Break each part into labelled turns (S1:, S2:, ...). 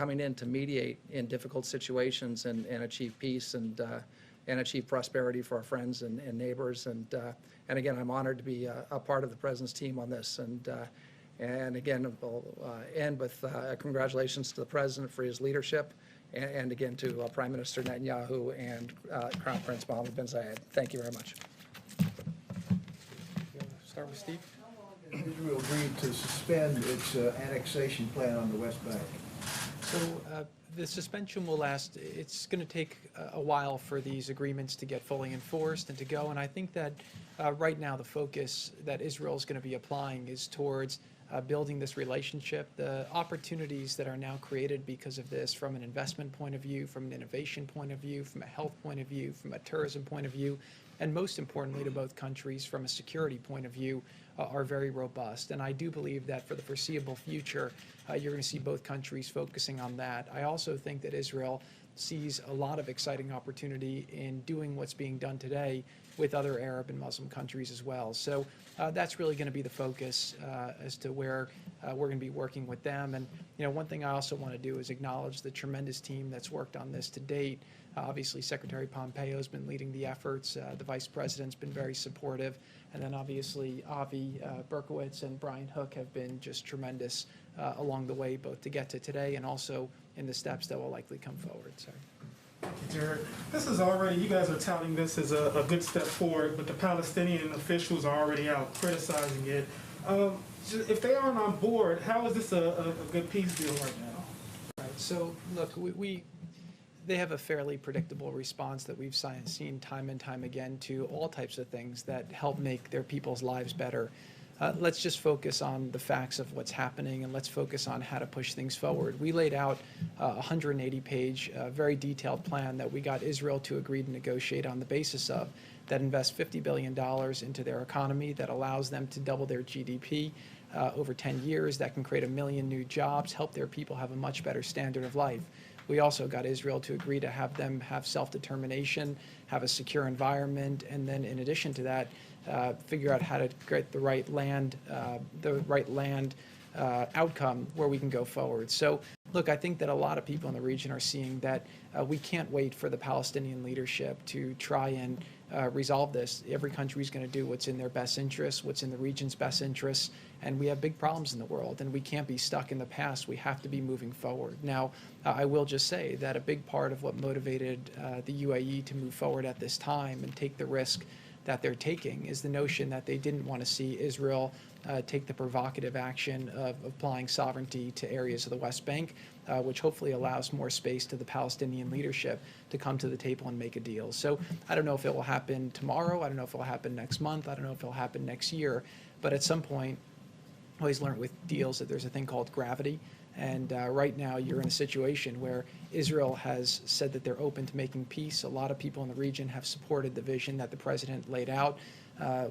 S1: coming in to mediate in difficult situations and achieve peace and achieve prosperity for our friends and neighbors. And again, I'm honored to be a part of the President's team on this. And again, we'll end with congratulations to the President for his leadership, and again to Prime Minister Netanyahu and Crown Prince Mohammed bin Zayed. Thank you very much.
S2: Start with Steve.
S3: Israel agreed to suspend its annexation plan on the West Bank.
S2: So the suspension will last. It's going to take a while for these agreements to get fully enforced and to go. And I think that right now the focus that Israel is going to be applying is towards building this relationship. The opportunities that are now created because of this, from an investment point of view, from an innovation point of view, from a health point of view, from a tourism point of view, and most importantly to both countries from a security point of view, are very robust. And I do believe that for the foreseeable future, you're going to see both countries focusing on that. I also think that Israel sees a lot of exciting opportunity in doing what's being done today with other Arab and Muslim countries as well. So that's really going to be the focus as to where we're going to be working with them. And one thing I also want to do is acknowledge the tremendous team that's worked on this to date. Obviously, Secretary Pompeo has been leading the efforts. The Vice President's been very supportive. And then obviously Avi Berkowitz and Brian Hook have been just tremendous along the way, both to get to today and also in the steps that will likely come forward. So.
S4: Thank you, Jared. This is already, you guys are touting this as a good step forward, but the Palestinian officials are already out criticizing it. If they aren't on board, how is this a good peace deal right now?
S2: Right. So, look, they have a fairly predictable response that we've seen time and time again to all types of things that help make their people's lives better. Let's just focus on the facts of what's happening, and let's focus on how to push things forward. We laid out a 180-page, very detailed plan that we got Israel to agree to negotiate on the basis of, that invests $50 billion into their economy, that allows them to double their GDP over 10 years, that can create 1 million new jobs, help their people have a much better standard of life. We also got Israel to agree to have them have self-determination, have a secure environment, and then in addition to that, figure out how to get the right land outcome where we can go forward. So, look, I think that a lot of people in the region are seeing that we can't wait for the Palestinian leadership to try and resolve this. Every country is going to do what's in their best interests, what's in the region's best interests, and we have big problems in the world, and we can't be stuck in the past. We have to be moving forward. Now, I will just say that a big part of what motivated the UAE to move forward at this time and take the risk that they're taking is the notion that they didn't want to see Israel take the provocative action of applying sovereignty to areas of the West Bank, which hopefully allows more space to the Palestinian leadership to come to the table and make a deal. So I don't know if it will happen tomorrow. I don't know if it will happen next month. I don't know if it will happen next year. But at some point, I always learned with deals that there's a thing called gravity. And right now you're in a situation where Israel has said that they're open to making peace. A lot of people in the region have supported the vision that the president laid out.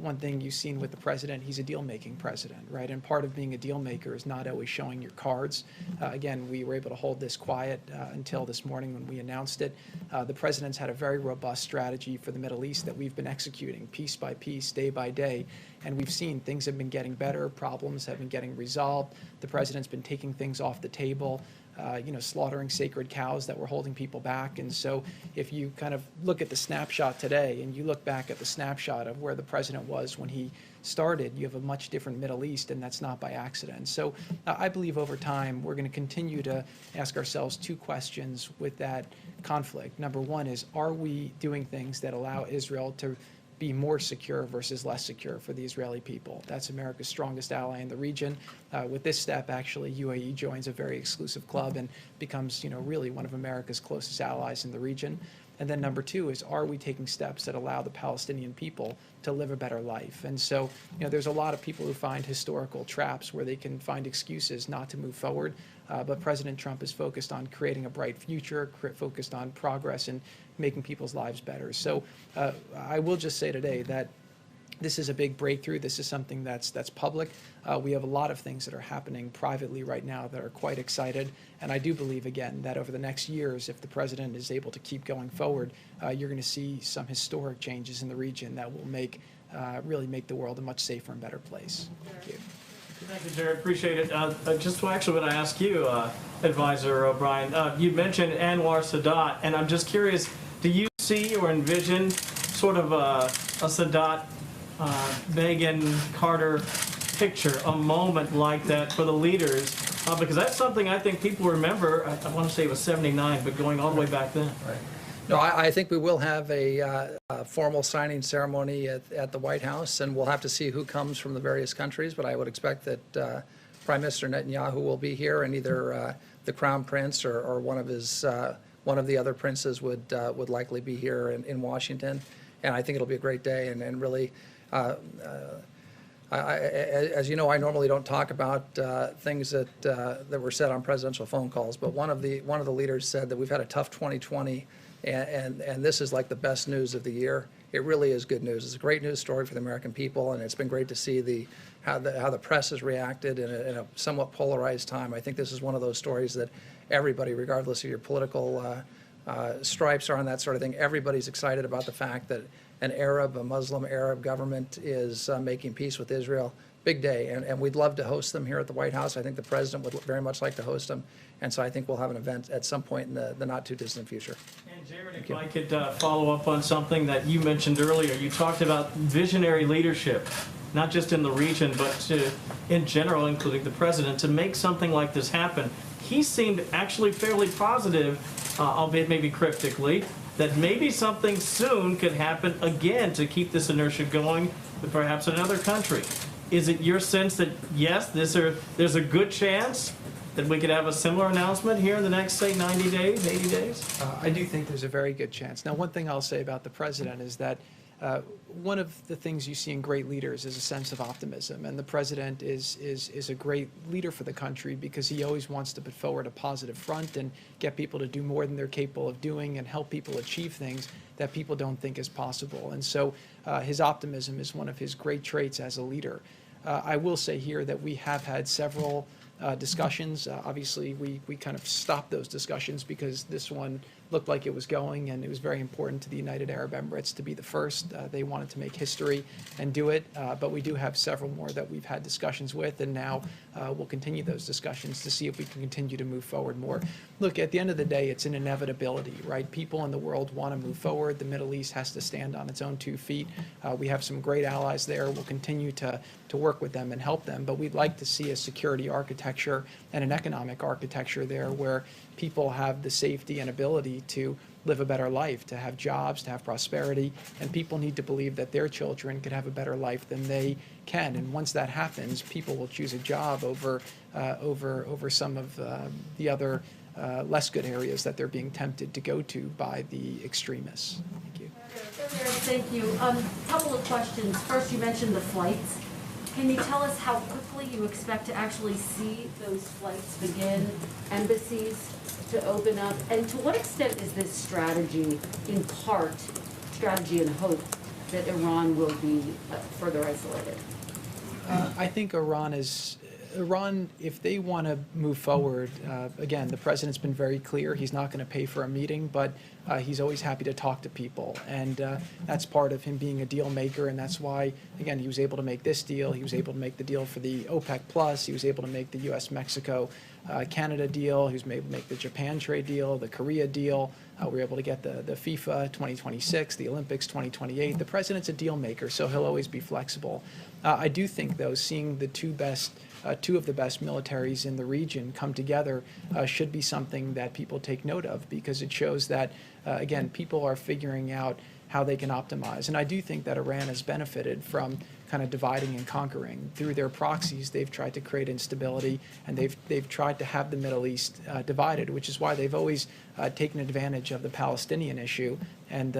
S2: One thing you've seen with the president, he's a deal-making president, right? And part of being a deal-maker is not always showing your cards. Again, we were able to hold this quiet until this morning when we announced it. The president's had a very robust strategy for the Middle East that we've been executing piece by piece, day by day. And we've seen things have been getting better, problems have been getting resolved. The president's been taking things off the table. Slaughtering sacred cows that were holding people back. And so if you kind of look at the snapshot today and you look back at the snapshot of where the president was when he started, you have a much different Middle East, and that's not by accident. So I believe over time we're going to continue to ask ourselves two questions with that conflict. Number one is, are we doing things that allow Israel to be more secure versus less secure for the Israeli people? That's America's strongest ally in the region. With this step, actually, UAE joins a very exclusive club and becomes, really one of America's closest allies in the region. And then number two is, are we taking steps that allow the Palestinian people to live a better life? And so, there's a lot of people who find historical traps where they can find excuses not to move forward. But President Trump is focused on creating a bright future, focused on progress and making people's lives better. So I will just say today that this is a big breakthrough. This is something that's public. We have a lot of things that are happening privately right now that are quite excited. And I do believe, again, that over the next years, if the president is able to keep going forward, you're going to see some historic changes in the region that will really make the world a much safer and better place. Thank you.
S5: Thank you, Jared. Appreciate it. Just actually want to ask you, Advisor O'Brien, you mentioned Anwar Sadat, and I'm just curious, do you see or envision sort of a Sadat, Reagan, Carter picture, a moment like that for the leaders? Because that's something I think people remember. I want to say it was 79, but going all the way back then.
S1: Right. No, I think we will have a formal signing ceremony at the White House, and we'll have to see who comes from the various countries, but I would expect that Prime Minister Netanyahu will be here, and either the Crown Prince or one of the other princes would likely be here in Washington, and I think it'll be a great day, and really, as you know, I normally don't talk about things that were said on presidential phone calls, but one of the leaders said that we've had a tough 2020. And this is like the best news of the year. It really is good news. It's a great news story for the American people, and it's been great to see how the press has reacted in a somewhat polarized time. I think this is one of those stories that everybody, regardless of your political stripes or on that sort of thing, everybody's excited about the fact that a Muslim Arab government is making peace with Israel. Big day, and we'd love to host them here at the White House. I think the president would very much like to host them, and so I think we'll have an event at some point in the not too distant future.
S5: And Jared, if I could follow up on something that you mentioned earlier, you talked about visionary leadership, not just in the region, but in general, including the president, to make something like this happen. He seemed actually fairly positive, albeit maybe cryptically, that maybe something soon could happen again to keep this inertia going with perhaps another country. Is it your sense that, yes, there's a good chance that we could have a similar announcement here in the next, say, 90 days, 80 days?
S2: I do think there's a very good chance. Now, one thing I'll say about the president is that one of the things you see in great leaders is a sense of optimism, and the president is a great leader for the country because he always wants to put forward a positive front and get people to do more than they're capable of doing and help people achieve things that people don't think is possible. And so his optimism is one of his great traits as a leader. I will say here that we have had several discussions. Obviously, we kind of stopped those discussions because this one looked like it was going, and it was very important to the United Arab Emirates to be the first. They wanted to make history and do it, but we do have several more that we've had discussions with, and now we'll continue those discussions to see if we can continue to move forward more. Look, at the end of the day, it's an inevitability, right? People in the world want to move forward. The Middle East has to stand on its own 2 feet. We have some great allies there. We'll continue to work with them and help them, but we'd like to see a security architecture and an economic architecture there where people have the safety and ability to live a better life, to have jobs, to have prosperity, and people need to believe that their children could have a better life than they can. And once that happens, people will choose a job over some of the other less good areas that they're being tempted to go to by the extremists. Thank you.
S6: Thank you. Couple of questions. First, you mentioned the flights. Can you tell us how quickly you expect to actually see those flights begin, embassies to open up, and to what extent is this strategy, in part, strategy and hope that Iran will be further isolated?
S2: I think Iran, if they want to move forward, again, the president's been very clear. He's not going to pay for a meeting, but he's always happy to talk to people. And that's part of him being a deal maker. And that's why, again, he was able to make this deal. He was able to make the deal for the OPEC Plus. He was able to make the U.S.-Mexico Canada deal. He was able to make the Japan trade deal, the Korea deal. We were able to get the FIFA 2026, the Olympics 2028. The president's a deal maker, so he'll always be flexible. I do think, though, seeing the two of the best militaries in the region come together should be something that people take note of, because it shows that, again, people are figuring out how they can optimize. And I do think that Iran has benefited from kind of dividing and conquering. Through their proxies, they've tried to create instability, and they've tried to have the Middle East divided, which is why they've always taken advantage of the Palestinian issue, and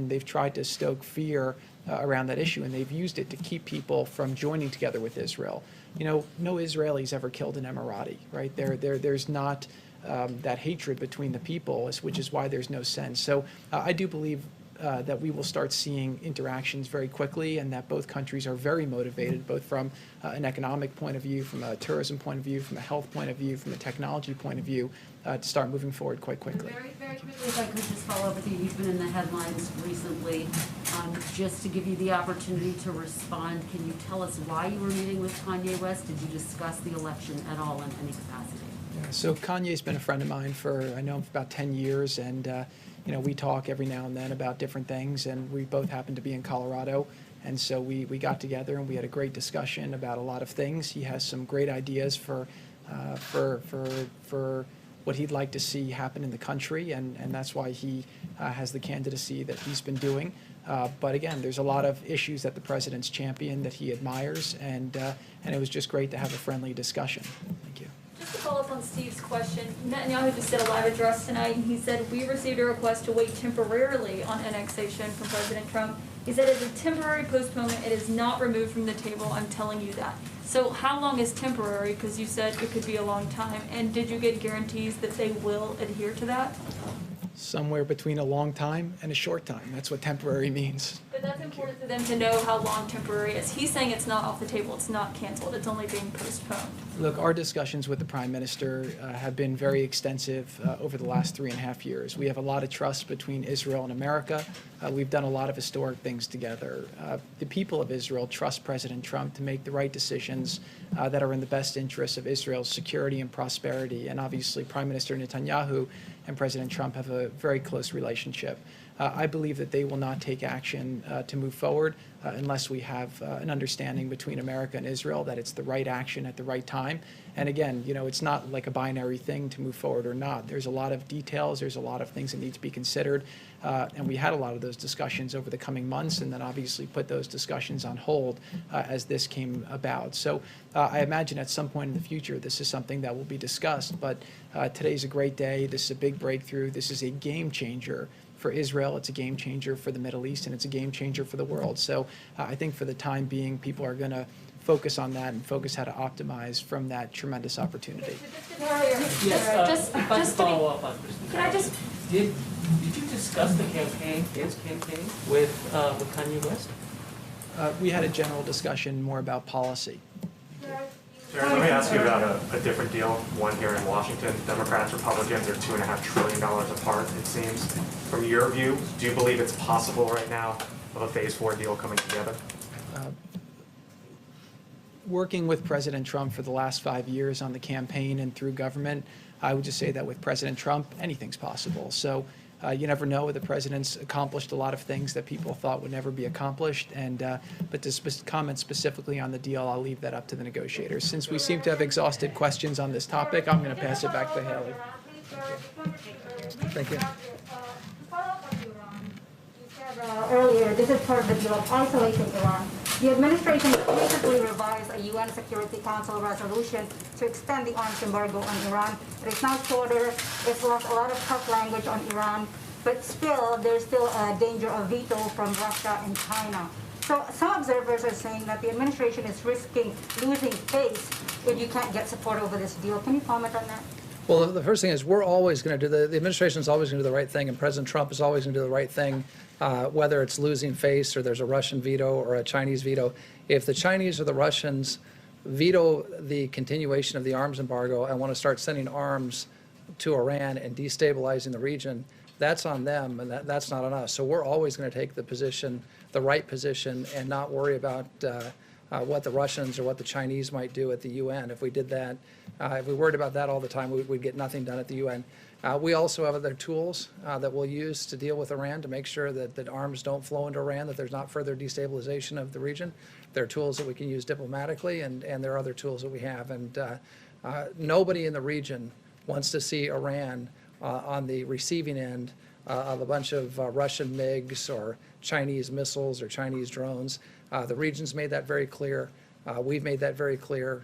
S2: they've tried to stoke fear around that issue, and they've used it to keep people from joining together with Israel. You know, no Israelis ever killed an Emirati, right? There's not that hatred between the people, which is why there's no sense. So I do believe that we will start seeing interactions very quickly, and that both countries are very motivated, both from an economic point of view, from a tourism point of view, from a health point of view, from a technology point of view, to start moving forward quite quickly.
S6: Very, very quickly, if I could just follow up with you. You've been in the headlines recently Just to give you the opportunity to respond, can you tell us why you were meeting with Kanye West? Did you discuss the election at all in any capacity?
S2: Yeah, so Kanye's been a friend of mine I know him for about 10 years, and we talk every now and then about different things, and we both happen to be in Colorado, and so we got together and we had a great discussion about a lot of things. He has some great ideas for what he'd like to see happen in the country, and that's why he has the candidacy that he's been doing. But again, there's a lot of issues that the president's championed that he admires, and it was just great to have a friendly discussion. Thank you.
S7: Just to follow up on Steve's question, Netanyahu just did a live address tonight, and he said, we received a request to wait temporarily on annexation from President Trump. He said it's a temporary postponement. It is not removed from the table. I'm telling you that. So how long is temporary? Because you said it could be a long time. And did you get guarantees that they will adhere to that?
S2: Somewhere between a long time and a short time. That's what temporary means.
S7: But that's important for them to know how long temporary is. He's saying it's not off the table. It's not canceled. It's only being postponed.
S2: Look, our discussions with the Prime Minister have been very extensive over the last 3.5 years. We have a lot of trust between Israel and America. We've done a lot of historic things together. The people of Israel trust President Trump to make the right decisions that are in the best interests of Israel's security and prosperity. And obviously, Prime Minister Netanyahu and President Trump have a very close relationship. I believe that they will not take action to move forward unless we have an understanding between America and Israel that it's the right action at the right time. And again, it's not like a binary thing to move forward or not. There's a lot of details. There's a lot of things that need to be considered. And we had a lot of those discussions over the coming months, and then obviously put those discussions on hold as this came about. So I imagine at some point in the future, this is something that will be discussed. But today's a great day. This is a big breakthrough. This is a game changer for Israel. It's a game changer for the Middle East, and it's a game changer for the world. So I think for the time being, people are going to focus on that and focus how to optimize from that tremendous opportunity.
S7: Just
S5: If I could
S7: to
S5: follow
S7: be,
S5: up on Christine.
S7: can I just,
S5: Did you discuss the campaign, his campaign, with Kanye West?
S2: We had a general discussion more about policy.
S8: Jared, let me ask you about a different deal, one here in Washington. Democrats, Republicans are $2.5 trillion apart, it seems. From your view, do you believe it's possible right now of a phase 4 deal coming together?
S2: Working with President Trump for the last 5 years on the campaign and through government, I would just say that with President Trump, anything's possible. So you never know. The president's accomplished a lot of things that people thought would never be accomplished. But to comment specifically on the deal, I'll leave that up to the negotiators. Since we seem to have exhausted questions on this topic, I'm going to pass it back to Haley.
S1: Thank you.
S9: Earlier, this is part of the deal of isolating Iran. The administration recently revised a UN Security Council resolution to extend the arms embargo on Iran. It is now shorter. It's lost a lot of tough language on Iran, but still, there's still a danger of veto from Russia and China. So some observers are saying that the administration is risking losing face if you can't get support over this deal. Can you comment on that?
S1: Well, the first thing is we're always going to do the administration is always going to do the right thing, and President Trump is always going to do the right thing, whether it's losing face or there's a Russian veto or a Chinese veto. If the Chinese or the Russians veto the continuation of the arms embargo and want to start sending arms to Iran and destabilizing the region, that's on them, and that's not on us. So we're always going to take the position, the right position, and not worry about what the Russians or what the Chinese might do at the UN. If we did that, if we worried about that all the time, we'd get nothing done at the UN. We also have other tools that we'll use to deal with Iran to make sure that arms don't flow into Iran, that there's not further destabilization of the region. There are tools that we can use diplomatically, and there are other tools that we have. And nobody in the region wants to see Iran on the receiving end of a bunch of Russian MiGs or Chinese missiles or Chinese drones. The region's made that very clear. We've made that very clear.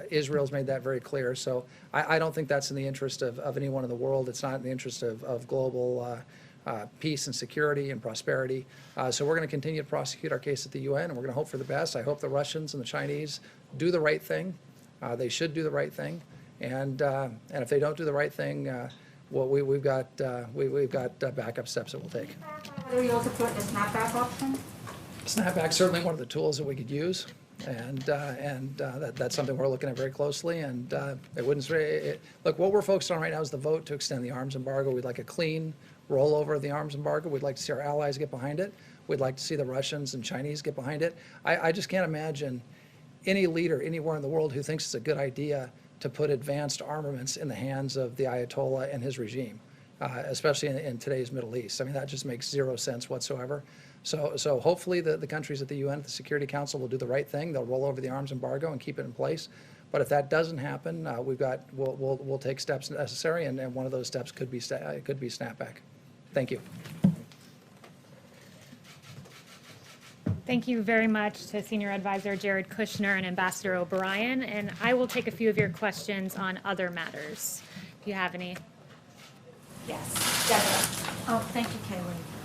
S1: Israel's made that very clear. So I don't think that's in the interest of anyone in the world. It's not in the interest of global peace and security and prosperity. So we're going to continue to prosecute our case at the UN, and we're going to hope for the best. I hope the Russians and the Chinese do the right thing. They should do the right thing. And if they don't do the right thing, well, we've got backup steps that we'll take.
S9: Whether you also support the snapback option?
S1: Snapback's certainly one of the tools that we could use, and that's something we're looking at very closely. And look, what we're focused on right now is the vote to extend the arms embargo. We'd like a clean, roll over the arms embargo. We'd like to see our allies get behind it. We'd like to see the Russians and Chinese get behind it. I just can't imagine any leader anywhere in the world who thinks it's a good idea to put advanced armaments in the hands of the Ayatollah and his regime, especially in today's Middle East. I mean, that just makes zero sense whatsoever. So hopefully the countries at the UN, the Security Council, will do the right thing. They'll roll over the arms embargo and keep it in place. But if that doesn't happen, we'll take steps necessary, and one of those steps could be snapback. Thank you.
S10: Thank you very much to Senior Advisor Jared Kushner and Ambassador O'Brien. And I will take a few of your questions on other matters. Do you have any?
S7: Yes, Deborah. Oh, thank you, Kaylee.